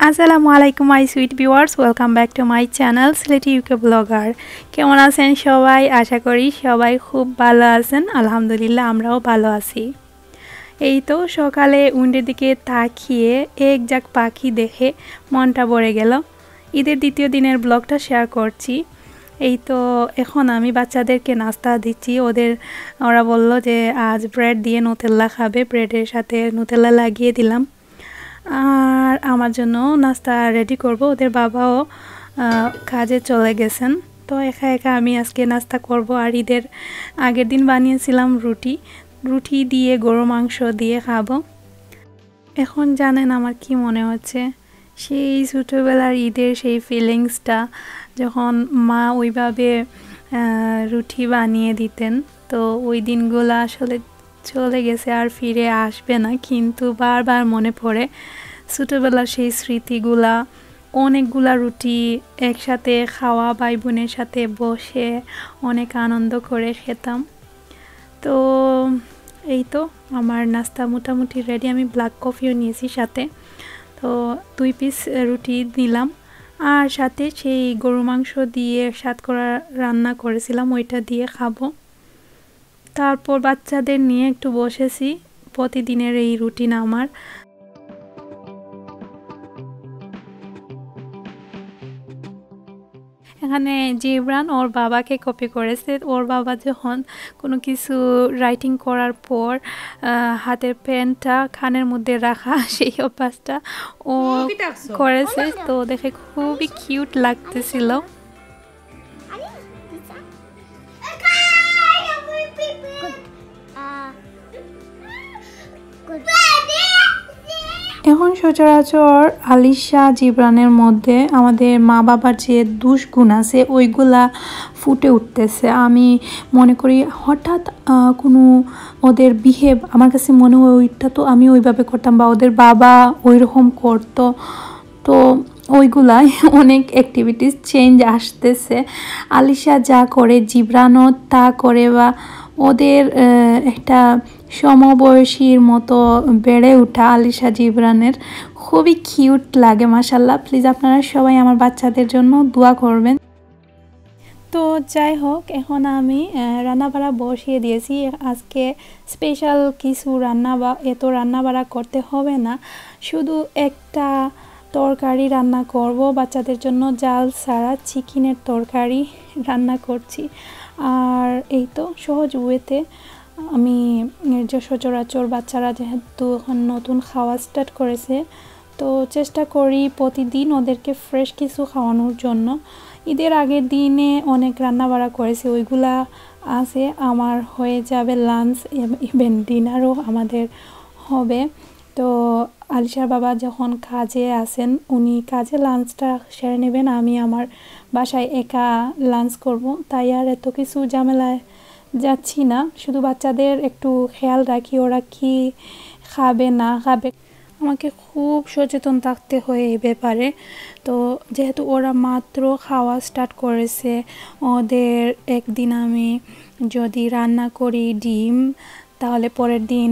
আসসালামু আলাইকুম my sweet viewers, welcome back to my channel Sylheti UK blogger. কেমন আছেন সবাই? আশা করি সবাই খুব ভালো আছেন। আলহামদুলিল্লাহ আমরাও ভালো আছি। এই তো সকালে উইন্ডের দিকে তাকিয়ে এক ঝাঁক পাখি দেখে মনটা ভরে গেল। ঈদের দ্বিতীয় দিনের ব্লগটা শেয়ার করছি। এই তো এখন আমি বাচ্চাদেরকে নাস্তা দিচ্ছি। ওরা বলল যে আজ ব্রেড দিয়ে নুতেল্লা খাবে, ব্রেডের সাথে নুতেল্লা লাগিয়ে দিলাম। আর আমার জন্য নাস্তা রেডি করব। ওদের বাবাও কাজে চলে গেছেন, তো একা একা আমি আজকে নাস্তা করব। আর ঈদের আগের দিন বানিয়েছিলাম রুটি দিয়ে গরু মাংস দিয়ে খাবো। এখন জানেন আমার কি মনে হচ্ছে, সেই ছোটোবেলার ঈদের সেই ফিলিংসটা, যখন মা ওইভাবে রুটি বানিয়ে দিতেন। তো ওই দিনগুলো আসলে চলে গেছে, আর ফিরে আসবে না, কিন্তু বারবার মনে পড়ে ছোটোবেলার সেই স্মৃতিগুলা। অনেকগুলা রুটি একসাথে খাওয়া, ভাই বোনের সাথে বসে অনেক আনন্দ করে খেতাম। তো এই তো আমার নাস্তা মোটামুটি রেডি। আমি ব্ল্যাক কফিও নিয়েছি সাথে। তো 2 পিস রুটি দিলাম, আর সাথে সেই গরু মাংস দিয়ে সাতকরা রান্না করেছিলাম, ওইটা দিয়ে খাবো। তারপর বাচ্চাদের নিয়ে একটু বসেছি। প্রতিদিনের এই রুটিন আমার। এখানে জিবরান ওর বাবাকে কপি করেছে। ওর বাবা যখন কোনো কিছু রাইটিং করার পর হাতের পেনটা কানের মধ্যে রাখা, সেই অভ্যাসটা ও করেছে। তো দেখে খুবই কিউট লাগতেছিল। এখন সচরাচর আলিশা জিবরানের মধ্যে আমাদের মা বাবার যে দুষ্গুণ আছে ওইগুলা ফুটে উঠতেছে। আমি মনে করি হঠাৎ কোনো ওদের বিহেভ আমার কাছে মনে হয় ওইটা তো আমি ওইভাবে করতাম, বা ওদের বাবা ওই রকম করতো। তো ওইগুলাই অনেক অ্যাক্টিভিটিস চেঞ্জ আসতেছে। আলিশা যা করে জিবরানও তা করে, বা ওদের একটা সমবয়সীর মতো বেড়ে ওঠা আলিশা জিবরানের খুবই কিউট লাগে। মাশাল্লাহ। প্লিজ আপনারা সবাই আমার বাচ্চাদের জন্য দোয়া করবেন। তো যাই হোক, এখন আমি রান্নাবাড়া বসিয়ে দিয়েছি। আজকে স্পেশাল কিছু এত রান্নাবাড়া করতে হবে না, শুধু একটা তরকারি রান্না করব বাচ্চাদের জন্য। জাল ছাড়া চিকেনের তরকারি রান্না করছি। আর এই তো সহজ ওয়েতে আমি যে সচরাচর বাচ্চারা যেহেতু এখন নতুন খাওয়া স্টার্ট করেছে, তো চেষ্টা করি প্রতিদিন ওদেরকে ফ্রেশ কিছু খাওয়ানোর জন্য। ঈদের আগের দিনে অনেক রান্নাবাড়া করেছি, ওইগুলা আছে আমার, হয়ে যাবে লাঞ্চ, ইভেন ডিনারও আমাদের হবে। তো আলিশার বাবা যখন কাজে আসেন, উনি কাজে লাঞ্চটা সেরে নেবেন, আমি আমার বাসায় একা লাঞ্চ করব। তাই আর এত কিছু ঝামেলায় যাচ্ছি না, শুধু বাচ্চাদের একটু খেয়াল রাখি ওরা কি খাবে না খাবে। আমাকে খুব সচেতন থাকতে হয় এই ব্যাপারে। তো যেহেতু ওরা মাত্র খাওয়া স্টার্ট করেছে, ওদের একদিন আমি যদি রান্না করি ডিম, তাহলে পরের দিন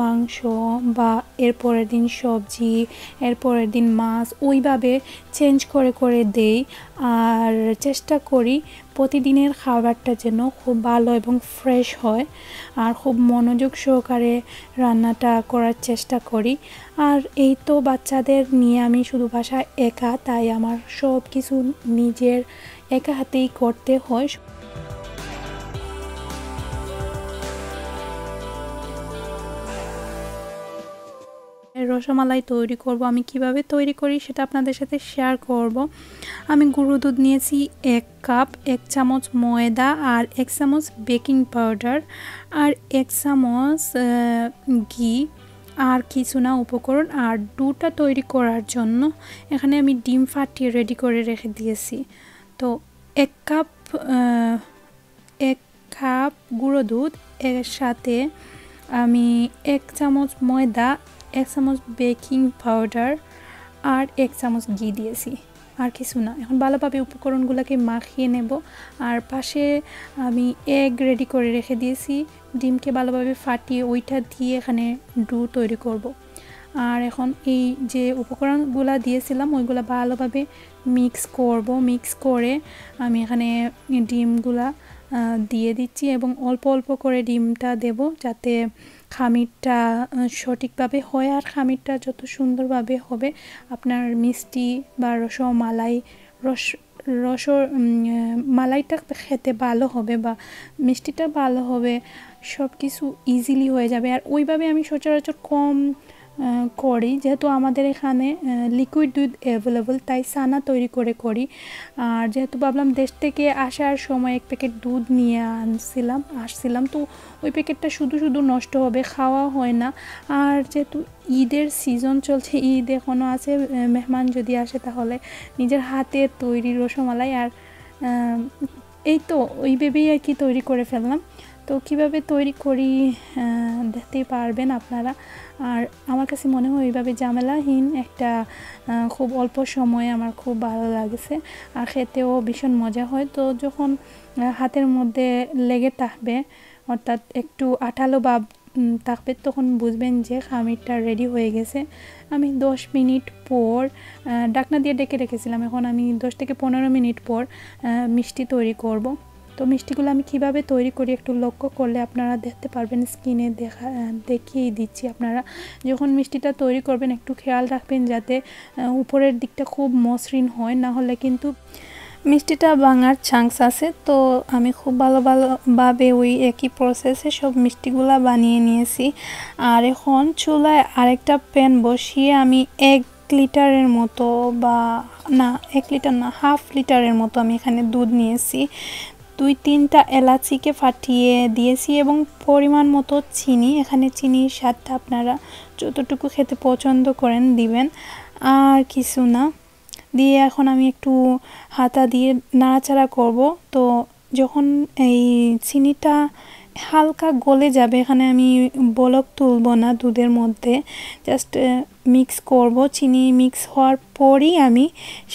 মাংস, বা এর পরের দিন সবজি, এর পরের দিন মাছ, ওইভাবে চেঞ্জ করে করে দেই। আর চেষ্টা করি প্রতিদিনের খাবারটা যেন খুব ভালো এবং ফ্রেশ হয়, আর খুব মনোযোগ সহকারে রান্নাটা করার চেষ্টা করি। আর এই তো বাচ্চাদের নিয়ে আমি শুধু বাসায় একা, তাই আমার সব কিছু নিজের একা হাতেই করতে হয়। রসমালাই তৈরি করব। আমি কিভাবে তৈরি করি সেটা আপনাদের সাথে শেয়ার করব। আমি গুঁড়ো দুধ নিয়েছি 1 কাপ, 1 চামচ ময়দা, আর 1 চামচ বেকিং পাউডার, আর 1 চামচ ঘি, আর কিছু না উপকরণ। আর ডোটা তৈরি করার জন্য এখানে আমি ডিম ফাটিয়ে রেডি করে রেখে দিয়েছি। তো 1 কাপ গুঁড়ো দুধ, এর সাথে আমি 1 চামচ ময়দা, 1 চামচ বেকিং পাউডার, আর 1 চামচ ঘি দিয়েছি, আর কিছু না। এখন ভালোভাবে উপকরণগুলোকে মাখিয়ে নেব। আর পাশে আমি এগ রেডি করে রেখে দিয়েছি, ডিমকে ভালোভাবে ফাটিয়ে ওইটা দিয়ে এখানে ডো তৈরি করব। আর এখন এই যে উপকরণগুলো দিয়েছিলাম ওইগুলো ভালোভাবে মিক্স করব। মিক্স করে আমি এখানে ডিমগুলা দিয়ে দিচ্ছি এবং অল্প অল্প করে ডিমটা দেব যাতে খামিরটা সঠিকভাবে হয়। আর খামিরটা যত সুন্দরভাবে হবে আপনার মিষ্টি বা মালাইটা খেতে ভালো হবে বা মিষ্টিটা ভালো হবে, সব কিছু ইজিলি হয়ে যাবে। আর ওইভাবে আমি সচরাচর কম করি, যেহেতু আমাদের এখানে লিকুইড দুধ অ্যাভেলেবল, তাই সানা তৈরি করে করি। আর যেহেতু ভাবলাম দেশ থেকে আসার সময় এক প্যাকেট দুধ নিয়ে আসছিলাম, তো ওই প্যাকেটটা শুধু শুধু নষ্ট হবে, খাওয়া হয় না। আর যেহেতু ঈদের সিজন চলছে, ঈদ এখনও আছে, মেহমান যদি আসে তাহলে নিজের হাতের তৈরি রসমালাই। আর এই তো ওই ভেবেই আর কি তৈরি করে ফেললাম। তো কিভাবে তৈরি করি দেখতেই পারবেন আপনারা। আর আমার কাছে মনে হয় এইভাবে ঝামেলাহীন একটা খুব অল্প সময়ে আমার খুব ভালো লাগছে, আর খেতেও ভীষণ মজা হয়। তো যখন হাতের মধ্যে লেগে থাকবে, অর্থাৎ একটু আঠালো ভাব থাকবে, তখন বুঝবেন যে খামিরটা রেডি হয়ে গেছে। আমি 10 মিনিট পর ঢাকনা দিয়ে ডেকে রেখেছিলাম। এখন আমি 10 থেকে 15 মিনিট পর মিষ্টি তৈরি করব। তো মিষ্টিগুলো আমি কিভাবে তৈরি করি একটু লক্ষ্য করলে আপনারা দেখতে পারবেন, স্ক্রিনে দেখিয়েই দিচ্ছি। আপনারা যখন মিষ্টিটা তৈরি করবেন একটু খেয়াল রাখবেন যাতে উপরের দিকটা খুব মসৃণ হয়, না হলে কিন্তু মিষ্টিটা ভাঙার চান্স আছে। তো আমি খুব ভালোভাবে ওই একই প্রসেসে সব মিষ্টিগুলা বানিয়ে নিয়েছি। আর এখন চুলায় আরেকটা প্যান বসিয়ে আমি 1 লিটারের মতো, বা না 1 লিটার না, হাফ লিটারের মতো আমি এখানে দুধ নিয়েছি। 2-3টা এলাচিকে ফাটিয়ে দিয়েছি এবং পরিমাণ মতো চিনি। এখানে চিনির স্বাদটা আপনারা যতটুকু খেতে পছন্দ করেন দিবেন, আর কিছু না দিয়ে এখন আমি একটু হাতা দিয়ে নাড়াচাড়া করব। তো যখন এই চিনিটা হালকা গলে যাবে, এখানে আমি বলক তুলব না দুধের মধ্যে, জাস্ট মিক্স করব। চিনি মিক্স হওয়ার পরই আমি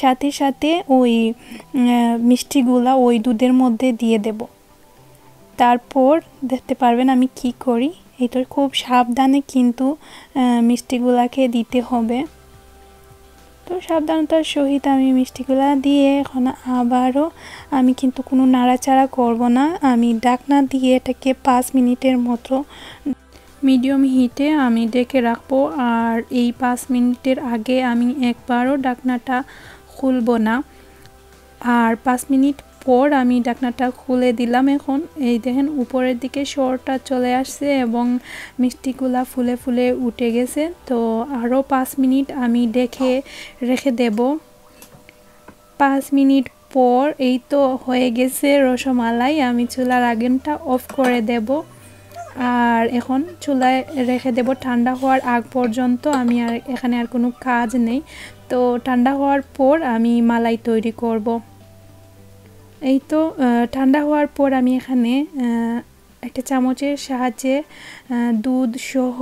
সাথে সাথে ওই মিষ্টিগুলা ওই দুধের মধ্যে দিয়ে দেব। তারপর দেখতে পারবেন আমি কি করি। এই তো খুব সাবধানে কিন্তু মিষ্টিগুলাকে দিতে হবে। তো সাবধানতার সহিত আমি মিষ্টিগুলা দিয়ে এখন আবারও আমি কিন্তু কোনো নাড়াচাড়া করব না। আমি ঢাকনা দিয়ে এটাকে 5 মিনিটের মতো মিডিয়াম হিটে আমি ডেকে রাখবো। আর এই 5 মিনিটের আগে আমি একবারও ঢাকনাটা খুলব না। আর 5 মিনিট পর আমি ঢাকনাটা খুলে দিলাম। এখন এই দেখেন উপরের দিকে সরটা চলে আসছে এবং মিষ্টিগুলা ফুলে ফুলে উঠে গেছে। তো আরও 5 মিনিট আমি রেখে দেব। 5 মিনিট পর এই তো হয়ে গেছে রসমালাই। আমি চুলার আগুনটা অফ করে দেব আর এখন চুলায় রেখে দেব ঠান্ডা হওয়ার আগ পর্যন্ত। আমি আর এখানে আর কোনো কাজ নেই। তো ঠান্ডা হওয়ার পর আমি মালাই তৈরি করব। এই তো ঠান্ডা হওয়ার পর আমি এখানে একটা চামচের সাহায্যে দুধ সহ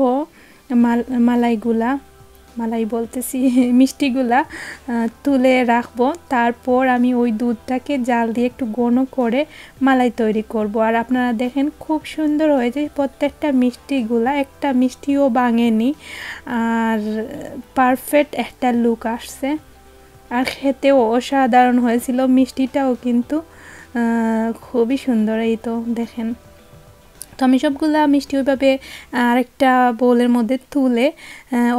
মিষ্টিগুলা তুলে রাখবো। তারপর আমি ওই দুধটাকে জাল দিয়ে একটু ঘন করে মালাই তৈরি করব। আর আপনারা দেখেন খুব সুন্দর হয়েছে প্রত্যেকটা মিষ্টিগুলা, একটা মিষ্টিও ভাঙেনি, আর পারফেক্ট একটা লুক আসছে। আর খেতেও অসাধারণ হয়েছিল, মিষ্টিটাও কিন্তু খুবই সুন্দর। এই তো দেখেন। তো আমি সবগুলা মিষ্টি ওইভাবে আরেকটা বোলের মধ্যে তুলে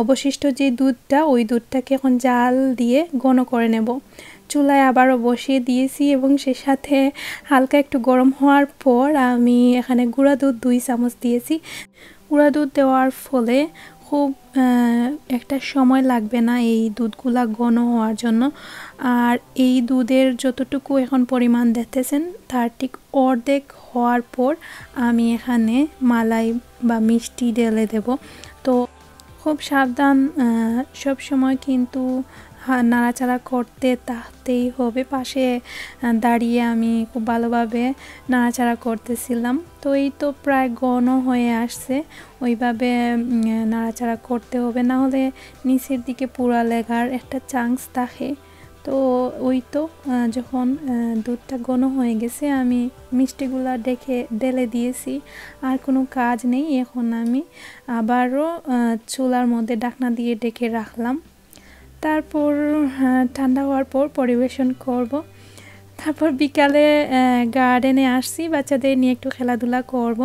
অবশিষ্ট যে দুধটা, ওই দুধটাকে এখন জাল দিয়ে ঘন করে নেব। চুলায় আবারও বসিয়ে দিয়েছি এবং সে সাথে হালকা একটু গরম হওয়ার পর আমি এখানে গুঁড়া দুধ 2 চামচ দিয়েছি। গুঁড়া দুধ দেওয়ার ফলে খুব একটা সময় লাগবে না এই দুধগুলা ঘন হওয়ার জন্য। আর এই দুধের যতটুকু এখন পরিমাণ দেখতেছেন তার ঠিক অর্ধেক হওয়ার পর আমি এখানে মালাই বা মিষ্টি ঢেলে দেব। তো খুব সাবধান সব সময় কিন্তু নাড়াচাড়া করতে থাকতেই হবে। পাশে দাঁড়িয়ে আমি খুব ভালোভাবে নাড়াচাড়া করতেছিলাম। তো এই তো প্রায় ঘন হয়ে আসছে, ওইভাবে নাড়াচাড়া করতে হবে, না হলে নিচের দিকে পুরা লেগার একটা চান্স থাকে। তো ওই তো যখন দুধটা ঘন হয়ে গেছে আমি মিষ্টিগুলা ঢেলে দিয়েছি, আর কোনো কাজ নেই। এখন আমি আবারও চুলার মধ্যে ঢাকনা দিয়ে ঢেকে রাখলাম। তারপর ঠান্ডা হওয়ার পর পরিবেশন করব। তারপর বিকালে গার্ডেনে আসছি বাচ্চাদের নিয়ে একটু খেলাধুলা করব।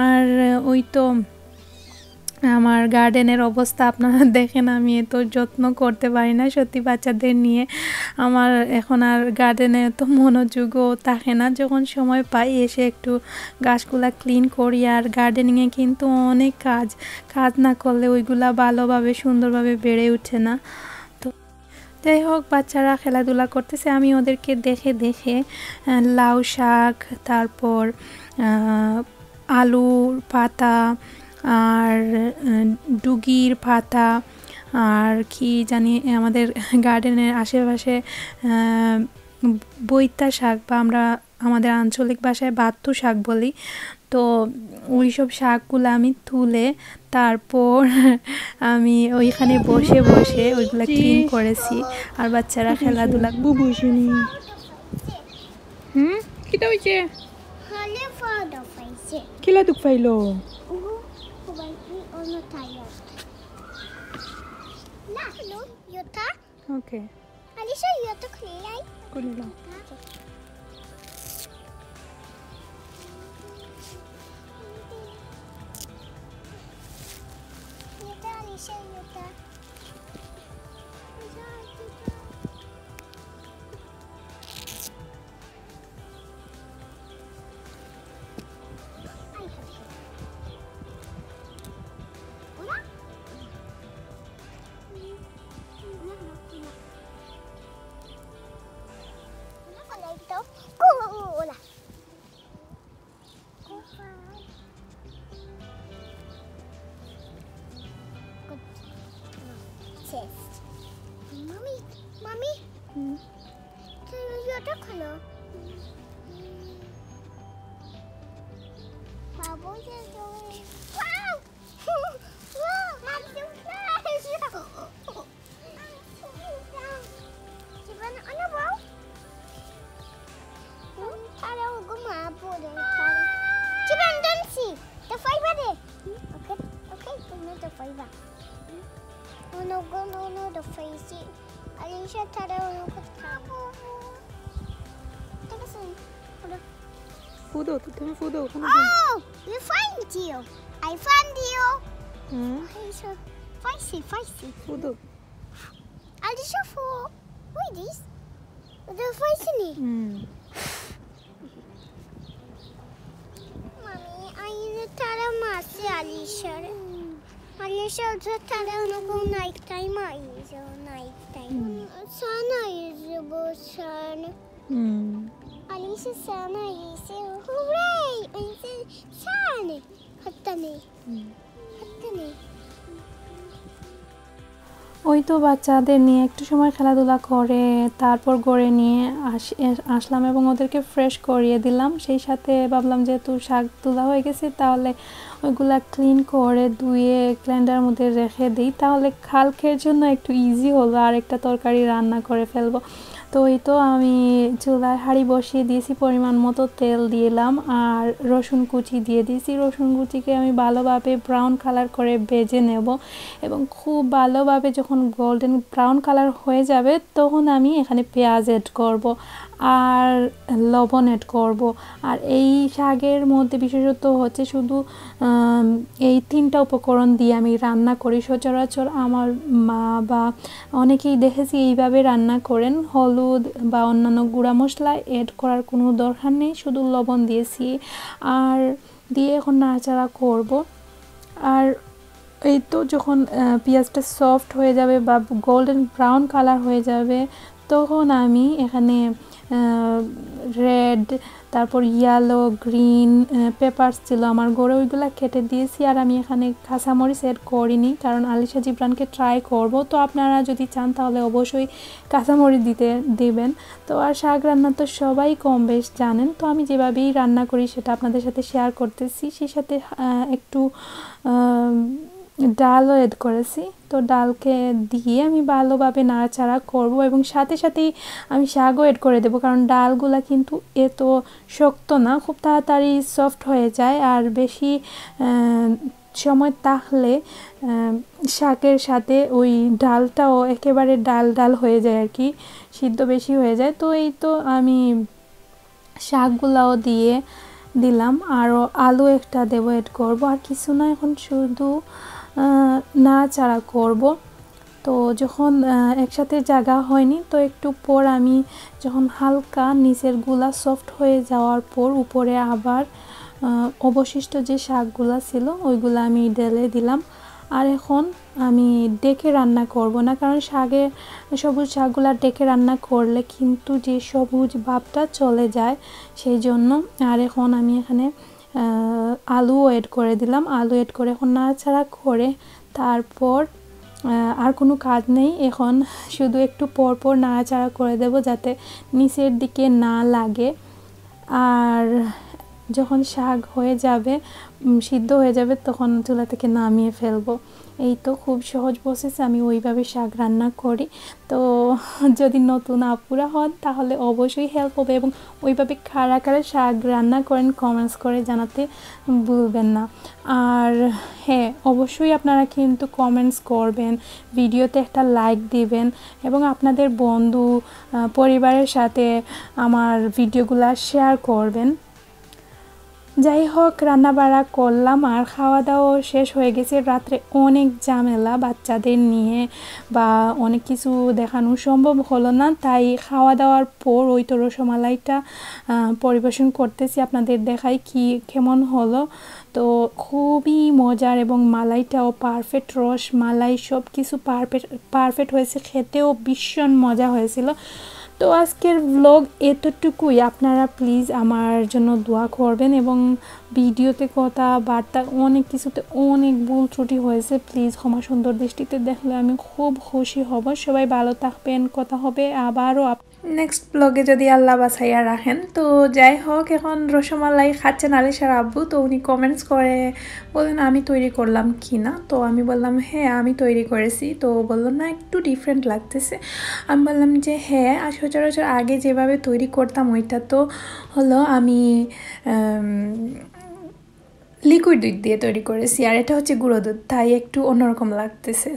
আর ওই তো আমার গার্ডেনের অবস্থা আপনারা দেখেন, আমি এত যত্ন করতে পারি না সত্যি বাচ্চাদের নিয়ে। আমার এখন আর গার্ডেনে তো মনোযোগও থাকে না, যখন সময় পাই এসে একটু গাছগুলা ক্লিন করি। আর গার্ডেনিংয়ে কিন্তু অনেক কাজ না করলে ওইগুলা ভালোভাবে সুন্দরভাবে বেড়ে ওঠে না। তো যাই হোক, বাচ্চারা খেলাধুলা করতেছে, আমি ওদেরকে দেখে দেখে লাউ শাক, তারপর আলুর পাতা আর ডুগির পাতা, আর কি জানি আমাদের গার্ডেনের আশেপাশে বৈতা শাক বা আমরা আমাদের আঞ্চলিক ভাষায় বাত্তু শাক বলি। তো ওই সব শাকগুলো আমি তুলে তারপর আমি ওইখানে বসে বসে ওইগুলো ক্লিন করেছি। আর বাচ্চারা খেলাধুলা কিটা হইছে কিলা দুঃখ পাইলো ওকে Alicia, you have to clean. কুলিলা Alicia, Mommy, you're the color. Wow! Wow! I'm so flash! Ano ba? Parang gumabo din. Chiban, don't see. The fiber there. Okay, no, the fiber. No, the face. Alicia, tara, no, ফুদো তো তুমি ফুদো ওখানে Oh, we find you. I found you. Alicia, feisty. ফুদো Alicia, what is this? The feisty. Mommy, I need to tell Alicia. Alicia, just tell her night time. Sana is sun. Alicia, Sana is hooray! I said sun. Hattane. ওই তো বাচ্চাদের নিয়ে একটু সময় খেলাধুলা করে তারপর গড়ে নিয়ে আসলাম এবং ওদেরকে ফ্রেশ করিয়ে দিলাম। সেই সাথে ভাবলাম যেহেতু শাক তোলা হয়ে গেছে তাহলে ওইগুলা ক্লিন করে ধুয়ে গ্রাইন্ডারের মধ্যে রেখে দিই, তাহলে কালকের জন্য একটু ইজি হলো আর একটা তরকারি রান্না করে ফেলবো। তো এই তো আমি চুলায় হাঁড়ি বসিয়ে দিয়েছি, পরিমাণ মতো তেল দিলাম আর রসুন কুচি দিয়ে দিয়েছি। রসুন কুচিকে আমি ভালোভাবে ব্রাউন কালার করে ভেজে নেব এবং খুব ভালোভাবে যখন গোল্ডেন ব্রাউন কালার হয়ে যাবে তখন আমি এখানে পেঁয়াজ অ্যাড করব আর লবণ অ্যাড করব। আর এই শাকের মধ্যে বিশেষত হচ্ছে শুধু এই 3টা উপকরণ দিয়ে আমি রান্না করি। সচরাচর আমার মা বা অনেকেই দেখেছি এইভাবে রান্না করেন, হলুদ বা অন্যান্য গুঁড়া মশলা অ্যাড করার কোনো দরকার নেই, শুধু লবণ দিয়েছি আর দিয়ে এখন নাড়াচাড়া করব। আর এই তো যখন পেঁয়াজটা সফট হয়ে যাবে বা গোল্ডেন ব্রাউন কালার হয়ে যাবে তখন আমি এখানে রেড, তারপর ইয়েলো, গ্রিন পেপারস ছিল আমার ঘরে, ওইগুলো কেটে দিয়েছি। আর আমি এখানে কাঁচামরিচ অ্যাড করিনি কারণ আলিশা জিব্রানকে ট্রাই করব, তো আপনারা যদি চান তাহলে অবশ্যই কাঁচামরিচ দিবেন। তো আর শাক রান্না তো সবাই কম বেশ জানেন, তো আমি যেভাবেই রান্না করি সেটা আপনাদের সাথে শেয়ার করতেছি। সেই সাথে একটু ডালও এড করেছি। তো ডালকে দিয়ে আমি ভালোভাবে নাড়াচাড়া করব এবং সাথে সাথেই আমি শাকও এড করে দেব, কারণ ডালগুলা কিন্তু এত শক্ত না, খুব তাড়াতাড়ি সফট হয়ে যায়। আর বেশি সময় তাহলে শাকের সাথে ওই ডালটাও একেবারে ডাল ডাল হয়ে যায় আর কি, সিদ্ধ বেশি হয়ে যায়। তো এই তো আমি শাকগুলাও দিয়ে দিলাম, আরও আলু একটা দেবো, এড করব, আর কিছু না, এখন শুধু নাড়াচাড়া করব। তো যখন একসাথে জায়গা হয়নি, তো একটু পর আমি যখন হালকা নিচের গুলা সফট হয়ে যাওয়ার পর উপরে আবার অবশিষ্ট যে শাকগুলা ছিল ওইগুলো আমি ঢেলে দিলাম। আর এখন আমি ডেকে রান্না করব না, কারণ সবুজ শাকগুলা ডেকে রান্না করলে কিন্তু যে সবুজ ভাবটা চলে যায়, সেই জন্য। আর এখন আমি এখানে আলুও এড করে দিলাম, আলু এড করে এখন নাড়াচাড়া করে তারপর আর কোনো কাজ নেই, এখন শুধু একটু পর পর নাড়াচাড়া করে দেব যাতে নিচের দিকে না লাগে। আর যখন শাক হয়ে যাবে, সিদ্ধ হয়ে যাবে, তখন চুলা থেকে নামিয়ে ফেলবো। এই তো খুব সহজ প্রসেসে আমি ওইভাবে শাক রান্না করি। তো যদি নতুন আপুরা হন তাহলে অবশ্যই হেল্প হবে, এবং ওইভাবে কারা কারা শাক রান্না করেন কমেন্টস করে জানাতে ভুলবেন না। আর হ্যাঁ, অবশ্যই আপনারা কিন্তু কমেন্টস করবেন, ভিডিওতে একটা লাইক দিবেন, এবং আপনাদের বন্ধু পরিবারের সাথে আমার ভিডিওগুলো শেয়ার করবেন। যাই হোক, রান্নাবাড়া করলাম আর খাওয়া দাওয়া শেষ হয়ে গেছে। রাত্রে অনেক ঝামেলা বাচ্চাদের নিয়ে, বা অনেক কিছু দেখানো সম্ভব হলো না, তাই খাওয়া দাওয়ার পর ওই তো রসমালাইটা পরিবেশন করতেছি, আপনাদের দেখাই কি কেমন হলো। তো খুবই মজার, এবং মালাইটাও পারফেক্ট, রস মালাই সব কিছু পারফেক্ট হয়েছে, খেতেও ভীষণ মজা হয়েছিল। তো আজকের ব্লগ এতটুকুই। আপনারা প্লিজ আমার জন্য দোয়া করবেন, এবং ভিডিওতে কথাবার্তা অনেক কিছুতে অনেক ভুল ত্রুটি হয়েছে, প্লিজ ক্ষমা সুন্দর দৃষ্টিতে দেখলে আমি খুব খুশি হব। সবাই ভালো থাকবেন, কথা হবে আবারও নেক্সট ব্লগে যদি আল্লাহ বাছাইয়া রাখেন। তো যাই হোক, এখন রসমালাই খাচ্ছেন আলিশার আব্বু। তো উনি কমেন্টস করে বললেন আমি তৈরি করলাম কি না, তো আমি বললাম হ্যাঁ আমি তৈরি করেছি। তো বললাম না একটু ডিফারেন্ট লাগতেছে। আমি বললাম যে হ্যাঁ, আর সচরাচর আগে যেভাবে তৈরি করতাম ওইটা তো হলো আমি লিকুইড দুধ দিয়ে তৈরি করেছি, আর এটা হচ্ছে গুঁড়ো দুধ, তাই একটু অন্যরকম লাগতেছে।